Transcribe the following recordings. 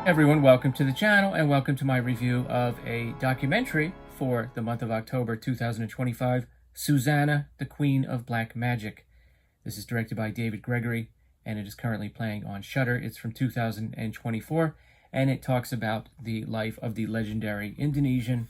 Everyone, welcome to the channel and welcome to my review of a documentary for the month of October 2025, Suzzanna, the Queen of Black Magic. This is directed by David Gregory and it is currently playing on Shudder. It's from 2024 and it talks about the life of the legendary Indonesian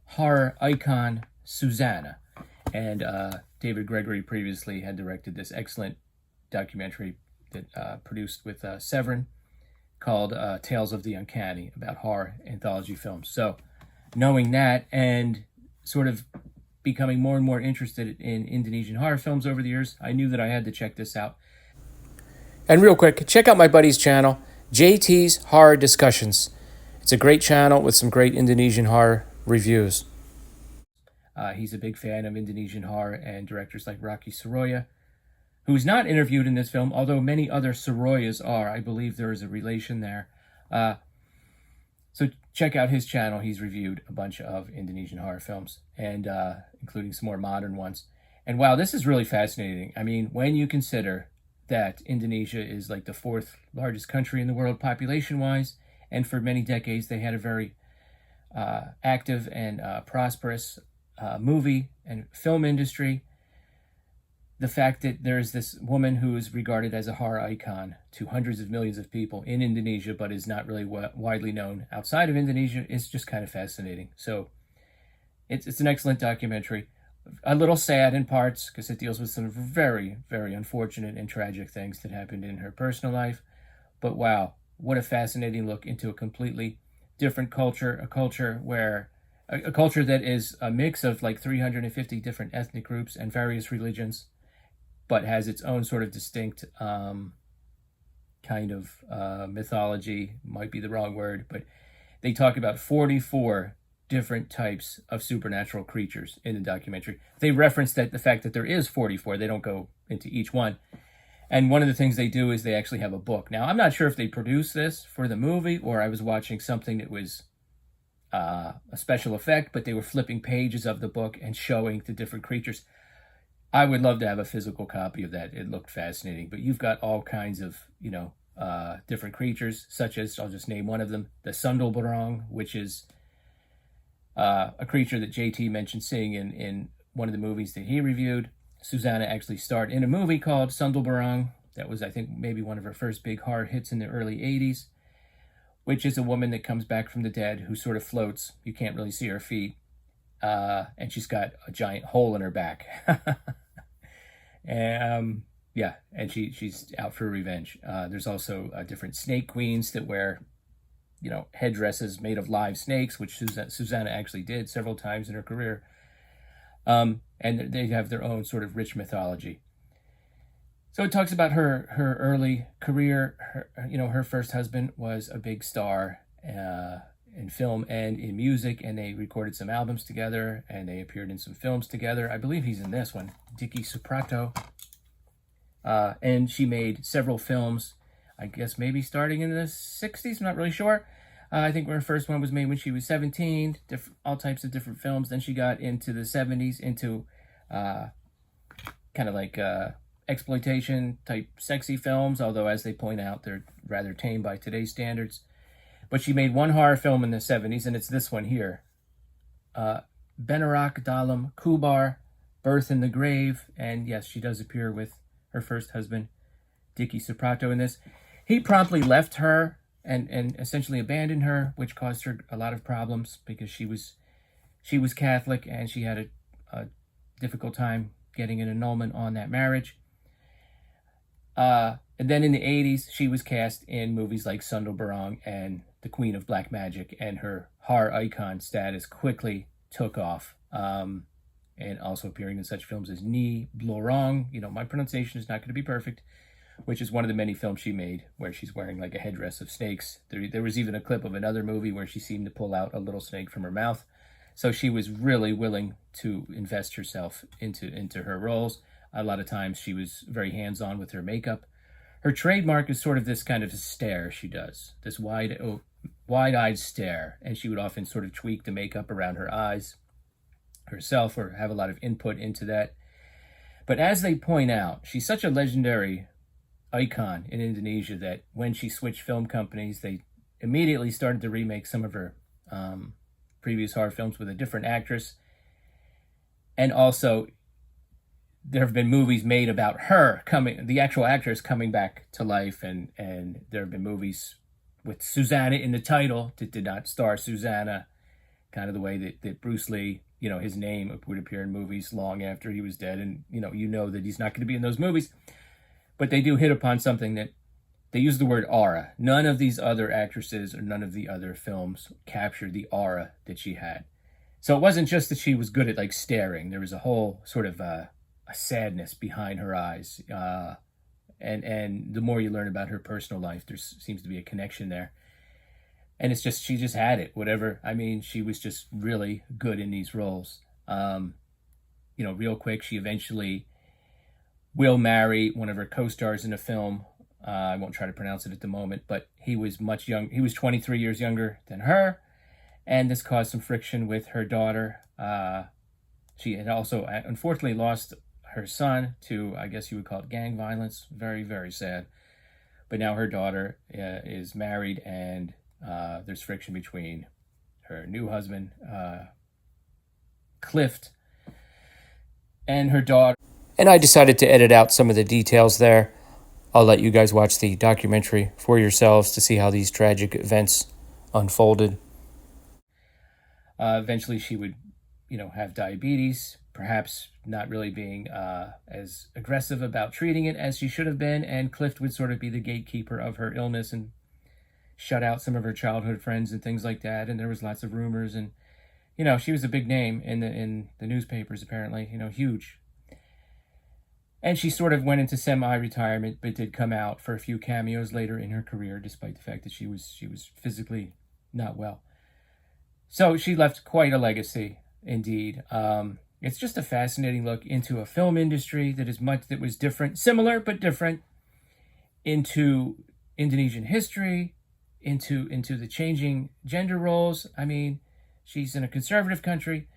horror icon Suzzanna. And David Gregory previously had directed this excellent documentary that produced with Severin, called Tales of the Uncanny, about horror anthology films. So knowing that and sort of becoming more and more interested in Indonesian horror films over the years, I knew that I had to check this out. And real quick, check out my buddy's channel, JT's Horror Discussions. It's a great channel with some great Indonesian horror reviews. He's a big fan of Indonesian horror and directors like Rocky Soroya, who's not interviewed in this film, although many other Soroyas are. I believe there is a relation there. So check out his channel. He's reviewed a bunch of Indonesian horror films, and including some more modern ones. And wow, this is really fascinating. I mean, when you consider that Indonesia is like the 4th largest country in the world population-wise, and for many decades they had a very active and prosperous movie and film industry, the fact that there's this woman who is regarded as a horror icon to hundreds of millions of people in Indonesia, but is not really widely known outside of Indonesia, is just kind of fascinating. So it's an excellent documentary. A little sad in parts because it deals with some very, very unfortunate and tragic things that happened in her personal life. But wow, what a fascinating look into a completely different culture, a culture that is a mix of like 350 different ethnic groups and various religions, but has its own sort of distinct kind of mythology, might be the wrong word, but they talk about 44 different types of supernatural creatures in the documentary. They reference that the fact that there is 44, they don't go into each one. And one of the things they do is they actually have a book. Now, I'm not sure if they produced this for the movie or I was watching something that was a special effect, but they were flipping pages of the book and showing the different creatures. I would love to have a physical copy of that. It looked fascinating. But you've got all kinds of, different creatures, such as, I'll just name one of them, the Sundalborong, which is a creature that JT mentioned seeing in one of the movies that he reviewed. Suzzanna actually starred in a movie called Sundalborong. That was, I think, maybe one of her first big horror hits in the early 80s, which is a woman that comes back from the dead who sort of floats. You can't really see her feet. And she's got a giant hole in her back. And she's out for revenge. There's also different snake queens that wear, headdresses made of live snakes, which Suzzanna actually did several times in her career. And they have their own sort of rich mythology. So it talks about her early career. Her first husband was a big star in film and in music, and they recorded some albums together and they appeared in some films together. I believe he's in this one, Dicky Suprato. And she made several films, I guess maybe starting in the 60s, I'm not really sure. I think her first one was made when she was 17, all types of different films. Then she got into the 70s, into kind of like exploitation type sexy films, although as they point out, they're rather tame by today's standards. But she made one horror film in the 70s, and it's this one here. Benarak Dalam Kubar, Birth in the Grave. And yes, she does appear with her first husband, Dicky Suprato, in this. He promptly left her and essentially abandoned her, which caused her a lot of problems because she was Catholic and she had a difficult time getting an annulment on that marriage. And then in the 80s, she was cast in movies like Sundalborong and The Queen of Black Magic, and her horror icon status quickly took off. And also appearing in such films as Ni Blorong, my pronunciation is not going to be perfect, which is one of the many films she made where she's wearing like a headdress of snakes. There was even a clip of another movie where she seemed to pull out a little snake from her mouth. So she was really willing to invest herself into her roles. A lot of times she was very hands-on with her makeup. Her trademark is sort of this kind of stare she does, this wide-eyed stare, and she would often sort of tweak the makeup around her eyes herself or have a lot of input into that. But as they point out, she's such a legendary icon in Indonesia that when she switched film companies, they immediately started to remake some of her previous horror films with a different actress. And also, there have been movies made about her the actual actress coming back to life, and there have been movies with Suzzanna in the title that did not star Suzzanna, kind of the way that Bruce Lee, his name would appear in movies long after he was dead, and you know that he's not going to be in those movies. But they do hit upon something that they use the word aura. None of these other actresses or none of the other films captured the aura that she had. So it wasn't just that she was good at staring. There was a whole sort of a sadness behind her eyes. And the more you learn about her personal life, there seems to be a connection there. And it's just, she just had it, whatever. I mean, she was just really good in these roles. Real quick, she eventually will marry one of her co-stars in a film. I won't try to pronounce it at the moment, but he was much young. He was 23 years younger than her. And this caused some friction with her daughter. She had also, unfortunately, lost her son to, I guess you would call it, gang violence. Very, very sad. But now her daughter is married, and there's friction between her new husband, Clift, and her daughter. And I decided to edit out some of the details there. I'll let you guys watch the documentary for yourselves to see how these tragic events unfolded. Eventually she would, have diabetes, perhaps not really being as aggressive about treating it as she should have been, and Clift would sort of be the gatekeeper of her illness and shut out some of her childhood friends and things like that. And there was lots of rumors, and she was a big name in the newspapers, apparently, huge. And she sort of went into semi-retirement, but did come out for a few cameos later in her career, despite the fact that she was physically not well. So she left quite a legacy, indeed. It's just a fascinating look into a film industry that was different, similar but different, into Indonesian history, into the changing gender roles. I mean, she's in a conservative country,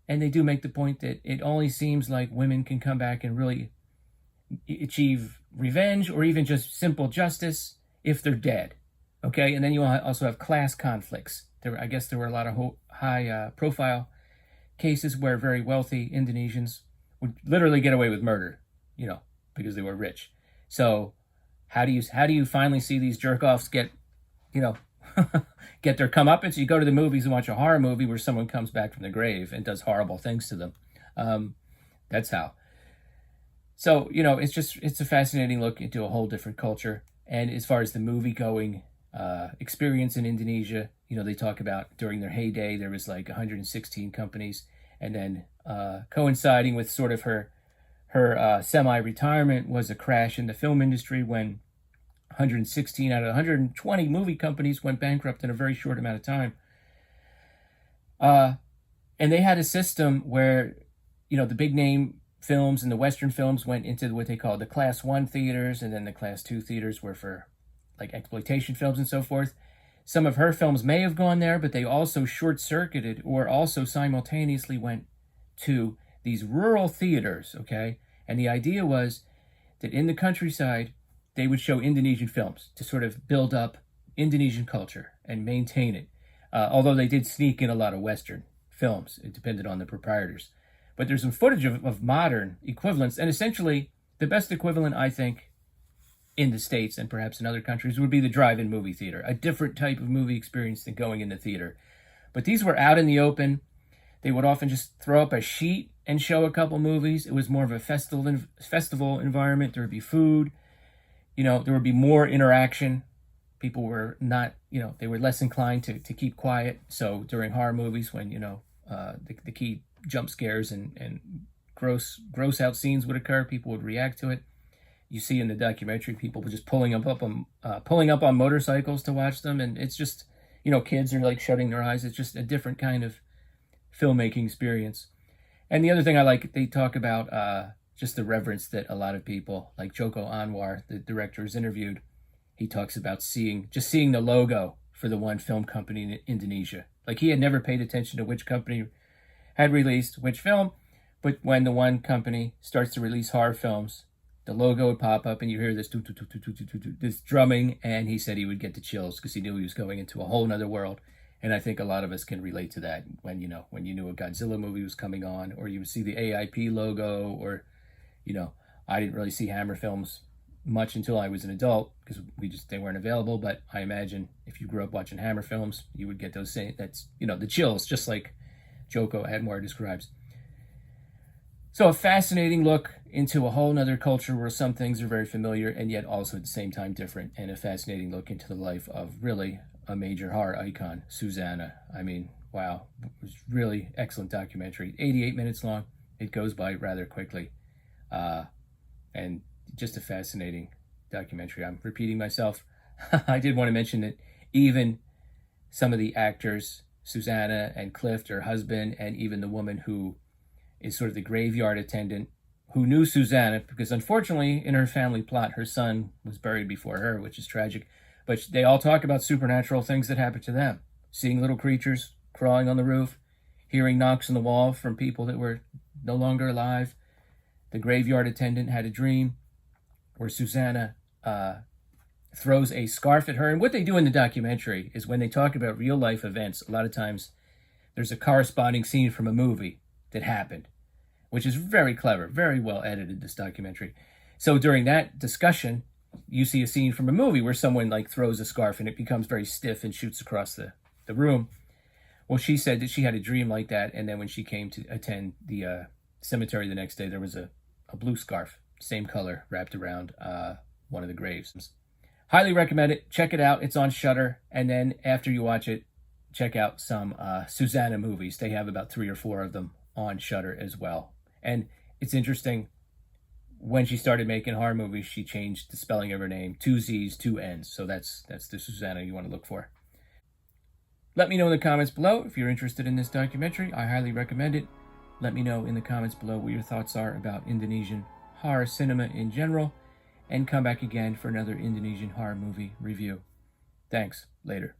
and they do make the point that it only seems like women can come back and really achieve revenge or even just simple justice if they're dead. Okay, and then you also have class conflicts. I guess there were a lot of high profile cases where very wealthy Indonesians would literally get away with murder, because they were rich. So how do you finally see these jerk-offs get get their comeuppance? You go to the movies and watch a horror movie where someone comes back from the grave and does horrible things to them. That's how. So, it's a fascinating look into a whole different culture. And as far as the movie-going experience in Indonesia, they talk about during their heyday, there was 116 companies. And then coinciding with sort of her semi-retirement was a crash in the film industry when 116 out of 120 movie companies went bankrupt in a very short amount of time. And they had a system where, the big name films and the Western films went into what they call the Class 1 theaters, and then the Class 2 theaters were for exploitation films and so forth. Some of her films may have gone there, but they also short-circuited or also simultaneously went to these rural theaters, okay? And the idea was that in the countryside, they would show Indonesian films to sort of build up Indonesian culture and maintain it. Although they did sneak in a lot of Western films. It depended on the proprietors. But there's some footage of modern equivalents, and essentially the best equivalent, I think, in the States and perhaps in other countries would be the drive-in movie theater, a different type of movie experience than going in the theater. But these were out in the open. They would often just throw up a sheet and show a couple movies. It was more of a festival environment. There would be food. There would be more interaction. People were not, they were less inclined to keep quiet. So during horror movies, when, the key jump scares and gross out scenes would occur, people would react to it. You see in the documentary, people were just pulling up on motorcycles to watch them, and it's just, kids are shutting their eyes. It's just a different kind of filmmaking experience. And the other thing I like, they talk about just the reverence that a lot of people, like Joko Anwar, the director, is interviewed. He talks about seeing the logo for the one film company in Indonesia. He had never paid attention to which company had released which film, but when the one company starts to release horror films, the logo would pop up and you hear this this drumming, and he said he would get the chills because he knew he was going into a whole nother world. And I think a lot of us can relate to that when you knew a Godzilla movie was coming on, or you would see the AIP logo, or I didn't really see Hammer films much until I was an adult because they weren't available. But I imagine if you grew up watching Hammer films, you would get those same, the chills, just like Joko Admore describes. So a fascinating look into a whole nother culture where some things are very familiar and yet also at the same time different, and a fascinating look into the life of really a major horror icon, Suzzanna. I mean, wow, it was really excellent documentary. 88 minutes long. It goes by rather quickly. And just a fascinating documentary. I'm repeating myself. I did want to mention that even some of the actors, Suzzanna and Clift, her husband, and even the woman who is sort of the graveyard attendant, who knew Suzzanna, because unfortunately in her family plot, her son was buried before her, which is tragic. But they all talk about supernatural things that happened to them. Seeing little creatures crawling on the roof, hearing knocks on the wall from people that were no longer alive. The graveyard attendant had a dream where Suzzanna throws a scarf at her. And what they do in the documentary is when they talk about real life events, a lot of times there's a corresponding scene from a movie that happened, which is very clever, very well edited, this documentary. So during that discussion, you see a scene from a movie where someone throws a scarf and it becomes very stiff and shoots across the room. Well, she said that she had a dream like that, and then when she came to attend the cemetery the next day, there was a blue scarf, same color, wrapped around one of the graves. Highly recommend it. Check it out. It's on Shudder. And then after you watch it, check out some Suzzanna movies. They have about 3 or 4 of them on Shudder as well. And it's interesting, when she started making horror movies, she changed the spelling of her name, 2 Z's, 2 N's. So that's the Suzzanna you want to look for. Let me know in the comments below if you're interested in this documentary. I highly recommend it. Let me know in the comments below what your thoughts are about Indonesian horror cinema in general, and come back again for another Indonesian horror movie review. Thanks. Later.